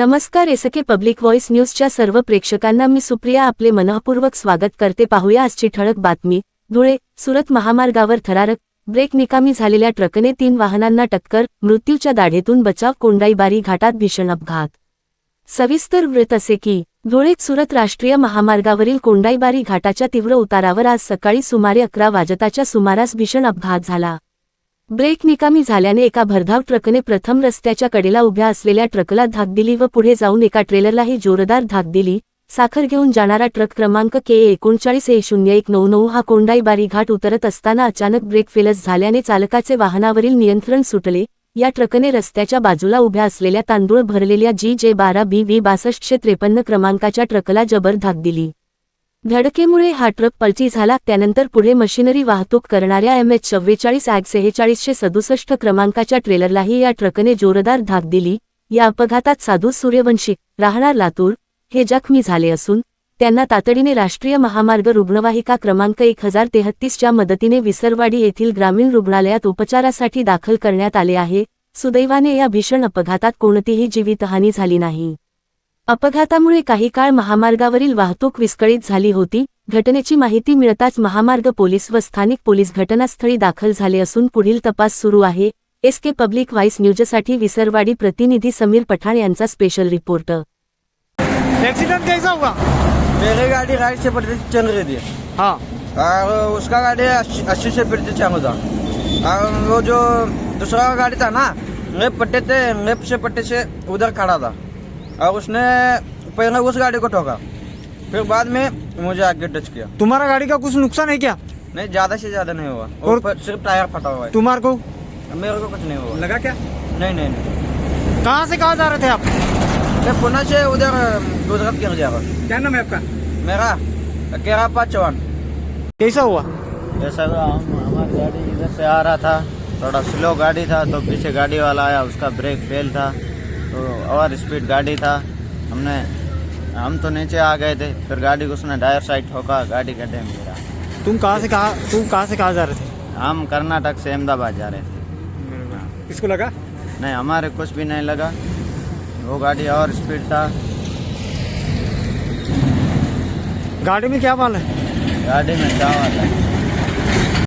नमस्कार, SK public voice न्यूजच्या सर्व प्रेक्षकांना मी सुप्रिया आपले मनःपूर्वक स्वागत करते। पाहूया आजची ठळक बातमी। धुळे सुरत महामार्गावर थरारक ब्रेक निकामी झालेल्या ट्रकने 3 वाहनांना टक्कर, मृत्यूच्या दाढेतून बचाव। कोंडाईबारी घाटात भीषण अपघात। सविस्तर वृत्त असे की धुळे सुरत राष्ट्रीय महामार्गावरील कोंडाईबारी घाटाच्या तीव्र उतारावर आज सकाळी सुमारे 11 वाजताच्या सुमारास भीषण अपघात झाला। ब्रेक निकामी झाल्याने एका भरधाव ट्रकने प्रथम रस्त्याच्या कडेला उभ्या असलेल्या ट्रकला धाक दिली व पुढे जाऊन एका ट्रेलरलाही जोरदार धाक दिली। साखर घेऊन जाणारा ट्रक क्रमांक KA39A0199 हा कोंडाईबारी घाट उतरत असताना अचानक ब्रेक फेल झाल्याने चालकाचे वाहनावरील नियंत्रण सुटले। या ट्रकने रस्त्याच्या बाजूला उभ्या असलेल्या तांदूळ भरलेल्या GJ12BV6253 क्रमांकाच्या ट्रकला जबर धाक दिली। धडकेमुळे हा ट्रक पलटी झाला। त्यानंतर पुढे मशिनरी वाहतूक करणाऱ्या MH446167 क्रमांकाच्या ट्रेलरलाही या ट्रकने जोरदार धाक दिली। या अपघातात साधू सूर्यवंशी राहणार लातूर हे जखमी झाले असून त्यांना तातडीने राष्ट्रीय महामार्ग रुग्णवाहिका क्रमांक 1033 च्या मदतीने विसरवाडी येथील ग्रामीण रुग्णालयात उपचारासाठी दाखल करण्यात आले आहे। सुदैवाने या भीषण अपघातात कोणतीही जीवितहानी झाली नाही। अपघातामुळे काही काळ महामार्गावरील वाहतूक विस्कळीत झाली होती। घटनेची माहिती मिळताच महामार्ग पोलीस व स्थानिक पोलीस घटनास्थळी दाखल झाले असून पुढील तपास सुरू आहे। एसके पब्लिक व्हॉइस न्यूजसाठी विसरवाडी प्रतिनिधी समीर पठाण यांचा स्पेशल रिपोर्ट। एक्सीडेंट कैसा हुआ? मेरी गाड़ी राइट से पड़ती चल रही थी। हाँ, और उसका गाड़ी 80 से पड़ती चल रहा था। और वो जो दूसरा गाड़ी था ना, लेफ्ट से पट्टे से उधर खड़ा था और उसने पहले उस गाड़ी को ठोका, फिर बाद में मुझे आगे टच किया। तुम्हारा गाड़ी का कुछ नुकसान है क्या? नहीं, ज्यादा से ज्यादा नहीं हुआ और सिर्फ टायर फटा हुआ है। तुम्हारे को मेरे को कुछ नहीं हुआ। लगा क्या? नहीं नहीं नहीं। कहाँ से कहाँ जा रहे थे आप? मैं पुणे से उधर गुजरात के जा रहा। क्या नाम है आपका? मेरा केरापा चौहान। कैसा हुआ? ऐसा हमारी गाड़ी इधर से आ रहा था, थोड़ा स्लो गाड़ी था तो पीछे गाड़ी वाला आया, उसका ब्रेक फेल था तो ओवर स्पीड गाड़ी था। हम तो नीचे आ गए थे, फिर गाड़ी को उसने डायर साइड ठोका, गाड़ी का डैम गिरा। तुम कहाँ से कहाँ जा रहे थे? हम कर्नाटक से अहमदाबाद जा रहे थे। किसको लगा? नहीं, हमारे कुछ भी नहीं लगा, वो गाड़ी और स्पीड था। गाड़ी में क्या माल है? गाड़ी में चावल है।